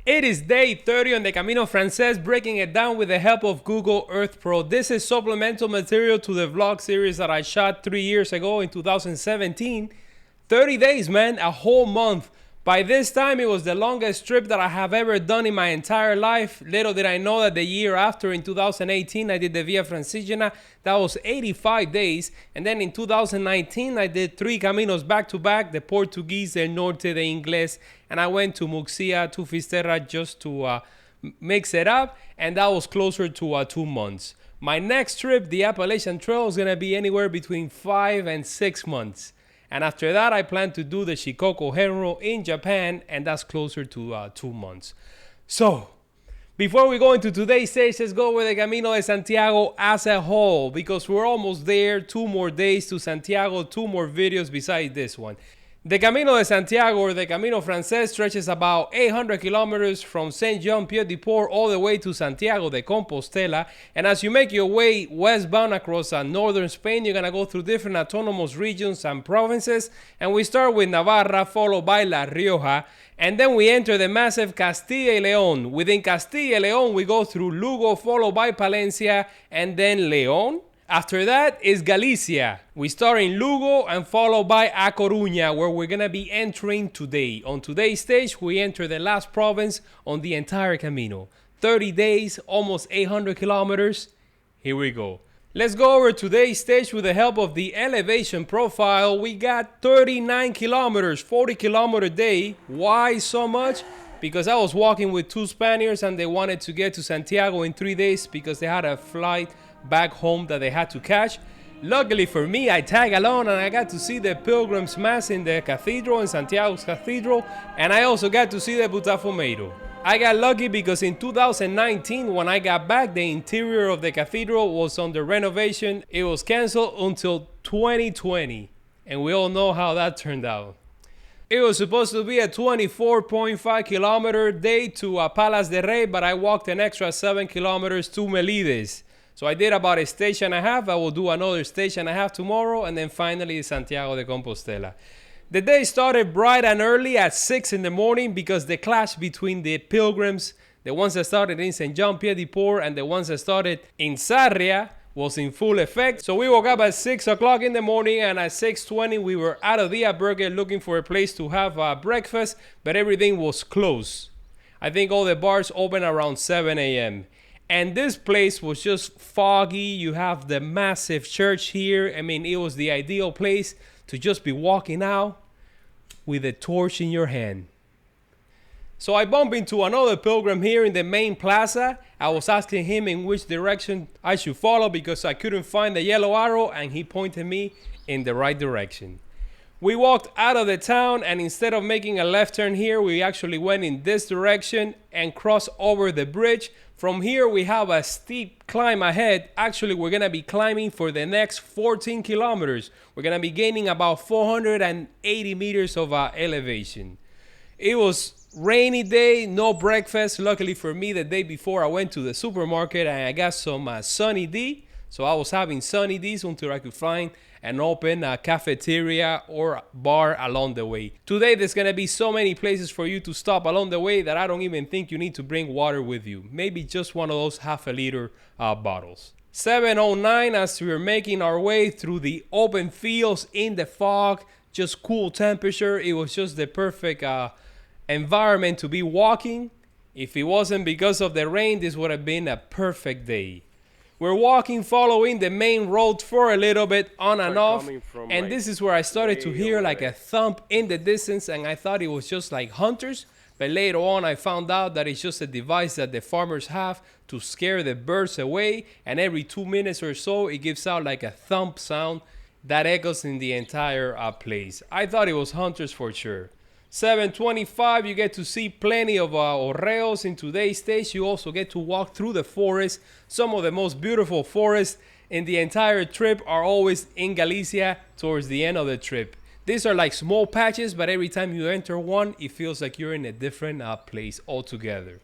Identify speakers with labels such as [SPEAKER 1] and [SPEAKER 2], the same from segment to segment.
[SPEAKER 1] It is day 30 on the Camino Frances, breaking it down with the help of Google Earth Pro. This is supplemental material to the vlog series that I shot 3 years ago in 2017. 30 days, man, a whole month. By this time, it was the longest trip that I have ever done in my entire life. Little did I know that the year after, in 2018, I did the Via Francigena. That was 85 days. And then in 2019, I did 3 Caminos back-to-back, the Portuguese, the Norte, the Ingles. And I went to Muxia, to Fisterra, just to mix it up. And that was closer to 2 months. My next trip, the Appalachian Trail, is going to be anywhere between 5 and 6 months. And after that, I plan to do the Shikoku Henro in Japan, and that's closer to 2 months. So, before we go into today's stage, let's go over the Camino de Santiago as a whole, because we're almost there. 2 more days to Santiago, 2 more videos besides this one. The Camino de Santiago, or the Camino Frances, stretches about 800 kilometers from Saint-Jean-Pied-de-Port all the way to Santiago de Compostela. And as you make your way westbound across northern Spain, you're going to go through different autonomous regions and provinces. And we start with Navarra, followed by La Rioja. And then we enter the massive Castilla y León. Within Castilla y León, we go through Lugo, followed by Palencia, and then León. After that is Galicia. We start in Lugo and followed by A Coruña, where we're going to be entering today. On today's stage, we enter the last province on the entire Camino. 30 days, almost 800 kilometers. Here we go. Let's go over today's stage with the help of the elevation profile. We got 39 kilometers, 40 kilometer day. Why so much? Because I was walking with 2 Spaniards and they wanted to get to Santiago in 3 days because they had a flight back home that they had to catch. Luckily for me, I tag along and I got to see the Pilgrim's Mass in the cathedral, in Santiago's cathedral, and I also got to see the Botafumeiro. I got lucky because in 2019, when I got back, the interior of the cathedral was under renovation. It was canceled until 2020, and we all know how that turned out. It was supposed to be a 24.5 kilometer day to Palas de Rey, but I walked an extra 7 kilometers to Melides. So I did about a stage and a half. I will do another stage and a half tomorrow, and then finally Santiago de Compostela. The day started bright and early at 6 in the morning because the clash between the pilgrims, the ones that started in Saint-Jean-Pied-de-Port and the ones that started in Sarria, was in full effect. So we woke up at 6 o'clock in the morning, and at 6:20 we were out of the Albergue looking for a place to have breakfast, but everything was closed. I think all the bars open around 7 a.m. And this place was just foggy. You have the massive church here. I mean, it was the ideal place to just be walking out with a torch in your hand. So I bumped into another pilgrim here in the main plaza. I was asking him in which direction I should follow because I couldn't find the yellow arrow, and he pointed me in the right direction. We walked out of the town, and instead of making a left turn here, we actually went in this direction and crossed over the bridge. From here, we have a steep climb ahead. Actually, we're going to be climbing for the next 14 kilometers. We're going to be gaining about 480 meters of elevation. It was rainy day, no breakfast. Luckily for me, the day before I went to the supermarket and I got some Sunny D. So I was having Sunny D's until I could find an open cafeteria or bar along the way. Today, there's going to be so many places for you to stop along the way that I don't even think you need to bring water with you. Maybe just one of those half-a-liter bottles. 7:09 as we're making our way through the open fields in the fog, just cool temperature. It was just the perfect environment to be walking. If it wasn't because of the rain, this would have been a perfect day. We're walking, following the main road for a little bit on and off. And this is where I started to hear like a thump in the distance, and I thought it was just like hunters. But later on, I found out that it's just a device that the farmers have to scare the birds away. And every 2 minutes or so, it gives out like a thump sound that echoes in the entire place. I thought it was hunters for sure. 7:25, you get to see plenty of orreos in today's stage. You also get to walk through the forest. Some of the most beautiful forests in the entire trip are always in Galicia towards the end of the trip. These are like small patches, but every time you enter one, it feels like you're in a different place altogether.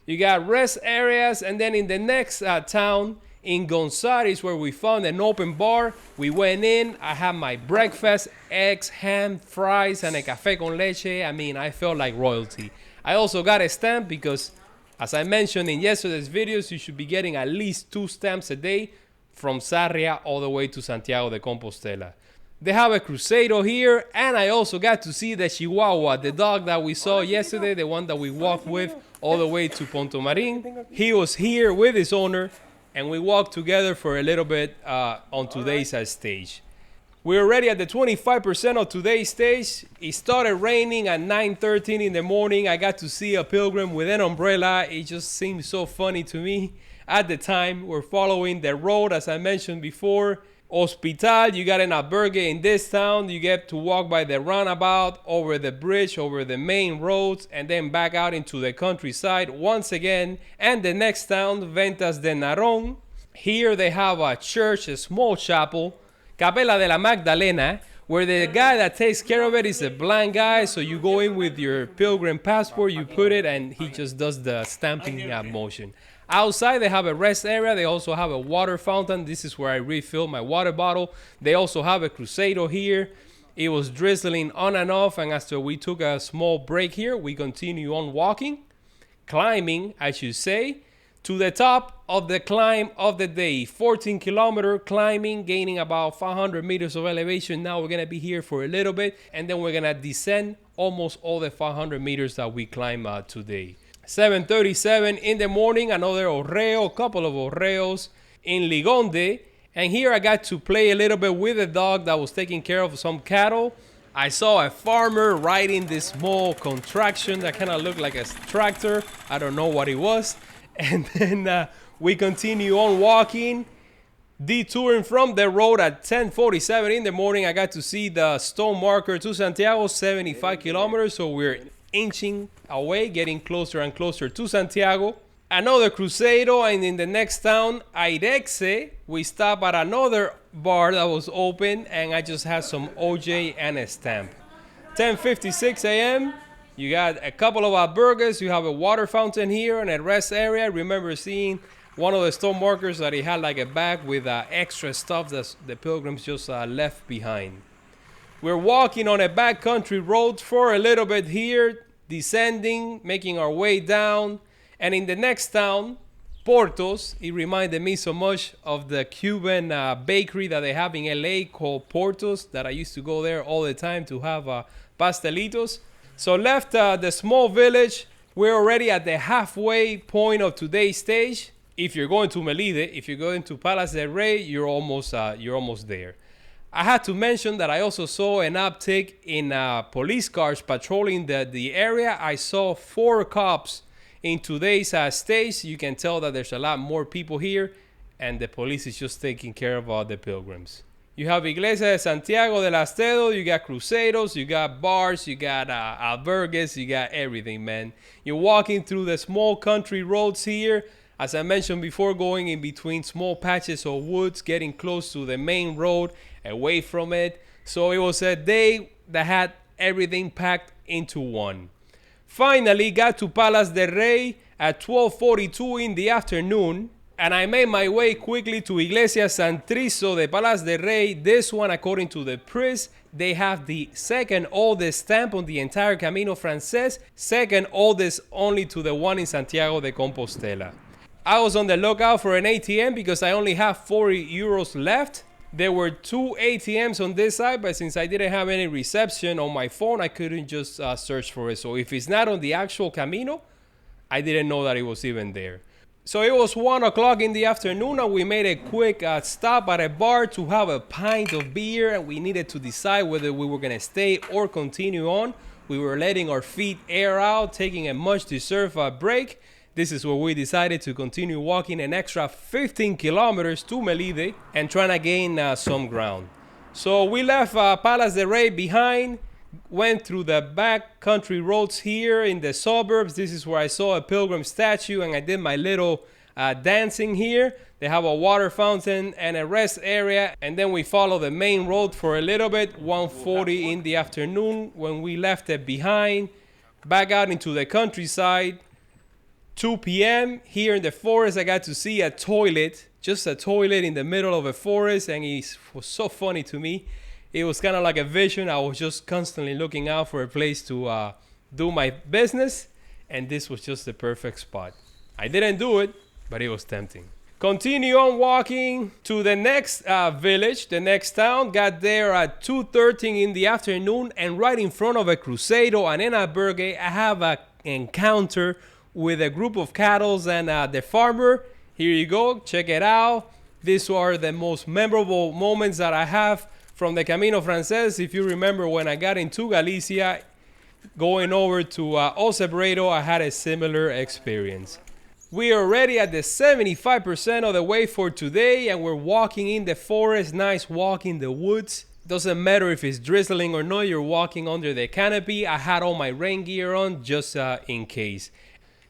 [SPEAKER 1] You got rest areas, and then in the next town, in Gonzar is where we found an open bar. We went in, I had my breakfast, eggs, ham, fries, and a café con leche. I mean, I felt like royalty. I also got a stamp because, as I mentioned in yesterday's videos, you should be getting at least 2 stamps a day from Sarria all the way to Santiago de Compostela. They have a Cruzeiro here, and I also got to see the Chihuahua, the dog that we saw yesterday, the one that we walked with all the way to Portomarín. He was here with his owner, and we walked together for a little bit on today's stage. We're already at the 25% of today's stage. It started raining at 9:13 in the morning. I got to see a pilgrim with an umbrella. It just seemed so funny to me at the time. We're following the road, as I mentioned before. Hospital, you got an albergue in this town. You get to walk by the roundabout, over the bridge, over the main roads, and then back out into the countryside once again. And the next town, Ventas de Narón. Here they have a church, a small chapel, Capella de la Magdalena, where the guy that takes care of it is a blind guy. So you go in with your pilgrim passport, you put it, and he just does the stamping motion. Outside, they have a rest area. They also have a water fountain. This is where I refill my water bottle. They also have a Cruzeiro here. It was drizzling on and off, and after we took a small break here, we continue on walking, climbing, I should say, to the top of the climb of the day. 14-kilometer climbing, gaining about 500 meters of elevation. Now we're going to be here for a little bit, and then we're going to descend almost all the 500 meters that we climb today. 7:37 in the morning, another orreo, couple of orreos in Ligonde. And here I got to play a little bit with a dog that was taking care of some cattle. I saw a farmer riding this small contraction that kind of looked like a tractor. I don't know what it was. And then we continue on walking, detouring from the road at 10:47 in the morning. I got to see the stone marker to Santiago, 75 kilometers. So we're inching away, getting closer and closer to Santiago. Another Cruzeiro, and in the next town, Airexe, we stopped at another bar that was open, and I just had some OJ and a stamp. 10:56 a.m. You got a couple of albergues. You have a water fountain here and a rest area. I remember seeing one of the stone markers that he had like a bag with extra stuff that the pilgrims just left behind. We're walking on a backcountry road for a little bit here, descending, making our way down. And in the next town, Portos, it reminded me so much of the Cuban bakery that they have in LA called Portos, that I used to go there all the time to have pastelitos. So left the small village. We're already at the halfway point of today's stage. If you're going to Melide, if you're going to Palace del Rey, you're almost there. I had to mention that I also saw an uptick in police cars patrolling the area. I saw 4 cops in today's stage. You can tell that there's a lot more people here, and the police is just taking care of the pilgrims. You have Iglesia de Santiago del Estedo, you got Cruzeiros, you got bars, you got albergues, you got everything, man. You're walking through the small country roads here. As I mentioned before, going in between small patches of woods, getting close to the main road, away from it. So it was a day that had everything packed into one. Finally got to Palace del Rey at 12:42 in the afternoon, and I made my way quickly to Iglesia San Triso de Palace del Rey. This one, according to the priest, they have the second oldest stamp on the entire Camino Frances, second oldest only to the one in Santiago de Compostela. I was on the lookout for an ATM because I only have 40 euros left. There were 2 ATMs on this side, but since I didn't have any reception on my phone, I couldn't just search for it. So if it's not on the actual Camino, I didn't know that it was even there. So it was 1 o'clock in the afternoon, and we made a quick stop at a bar to have a pint of beer, and we needed to decide whether we were going to stay or continue on. We were letting our feet air out, taking a much-deserved break. This is where we decided to continue walking an extra 15 kilometers to Melide and trying to gain some ground. So we left Palace del Rey behind, went through the back country roads here in the suburbs. This is where I saw a pilgrim statue, and I did my little dancing here. They have a water fountain and a rest area, and then we follow the main road for a little bit. 1:40 in the afternoon when we left it behind, back out into the countryside. 2 p.m. here in the forest, I got to see a toilet, just a toilet in the middle of a forest, and it was so funny to me. It was kind of like a vision. I was just constantly looking out for a place to do my business. and this was just the perfect spot. I didn't do it, but it was tempting. Continue on walking to the next village, the next town. Got there at 2:13 in the afternoon, and right in front of a Cruzeiro and an Albergue, I have an encounter with a group of cattle and the farmer. Here you go, check it out. These are the most memorable moments that I have from the Camino Frances. If you remember when I got into Galicia, going over to Ocebreiro, I had a similar experience. We are already at the 75% of the way for today, and we're walking in the forest. Nice walk in the woods. Doesn't matter if it's drizzling or not, you're walking under the canopy. I had all my rain gear on just in case.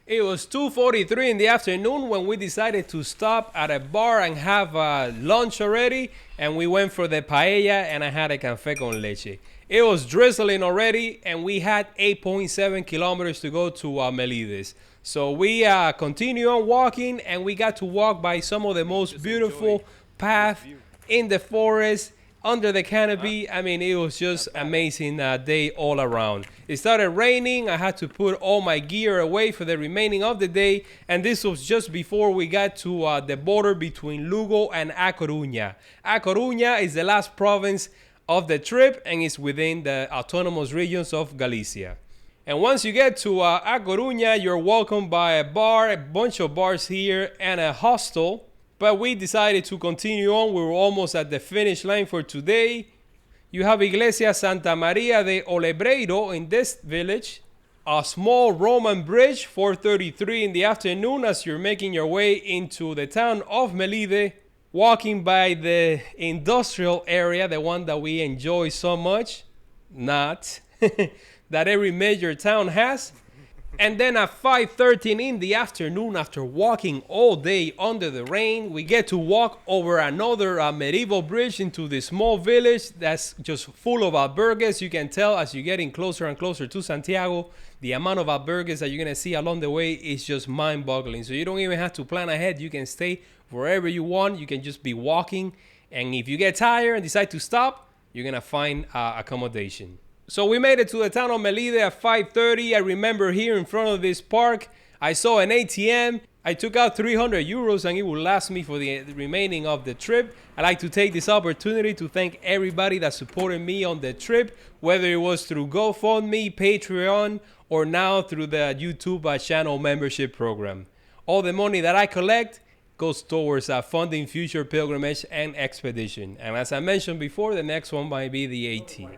[SPEAKER 1] It was 2:43 in the afternoon when we decided to stop at a bar and have lunch already, and we went for the paella, and I had a café con leche. It was drizzling already, and we had 8.7 kilometers to go to Melides. So we continue on walking, and we got to walk by some of the most beautiful paths in the forest, under the canopy. I mean, it was just amazing day all around. It started raining. I had to put all my gear away for the remaining of the day, and this was just before we got to the border between Lugo and A Coruña. A Coruña is the last province of the trip, and it's within the autonomous regions of Galicia. And once you get to A Coruña, you're welcomed by a bar, a bunch of bars here, and a hostel. But we decided to continue on. We were almost at the finish line for today. You have Iglesia Santa Maria de Olebreiro in this village. A small Roman bridge, 4:33 in the afternoon as you're making your way into the town of Melide. Walking by the industrial area, the one that we enjoy so much. Not. That every major town has. And then at 5:13 in the afternoon, after walking all day under the rain, we get to walk over another medieval bridge into this small village that's just full of albergues. You can tell as you're getting closer and closer to Santiago, the amount of albergues that you're going to see along the way is just mind-boggling. So you don't even have to plan ahead. You can stay wherever you want. You can just be walking. And if you get tired and decide to stop, you're going to find accommodation. So we made it to the town of Melide at 5:30. I remember here in front of this park, I saw an ATM. I took out 300 euros and it will last me for the remaining of the trip. I'd like to take this opportunity to thank everybody that supported me on the trip, whether it was through GoFundMe, Patreon, or now through the YouTube channel membership program. All the money that I collect goes towards funding future pilgrimage and expedition. And as I mentioned before, the next one might be the AT.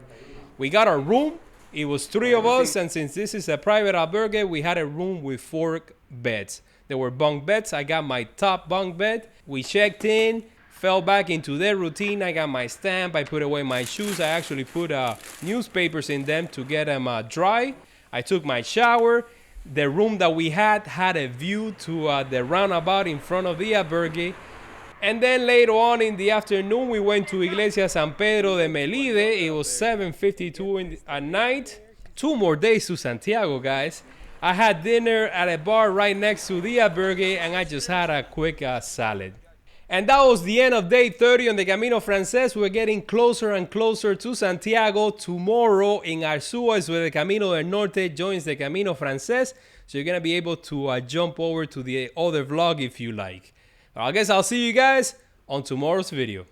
[SPEAKER 1] We got our room. It was 3 of us, and since this is a private albergue, we had a room with 4 beds. There were bunk beds. I got my top bunk bed. We checked in, fell back into their routine. I got my stamp. I put away my shoes. I actually put newspapers in them to get them dry. I took my shower. The room that we had a view to the roundabout in front of the albergue. And then later on in the afternoon, we went to Iglesia San Pedro de Melide. It was 7:52 at night. 2 more days to Santiago, guys. I had dinner at a bar right next to the albergue, and I just had a quick salad. And that was the end of day 30 on the Camino Frances. We're getting closer and closer to Santiago. Tomorrow in Arzúa is where the Camino del Norte joins the Camino Frances. So you're going to be able to jump over to the other vlog if you like. I guess I'll see you guys on tomorrow's video.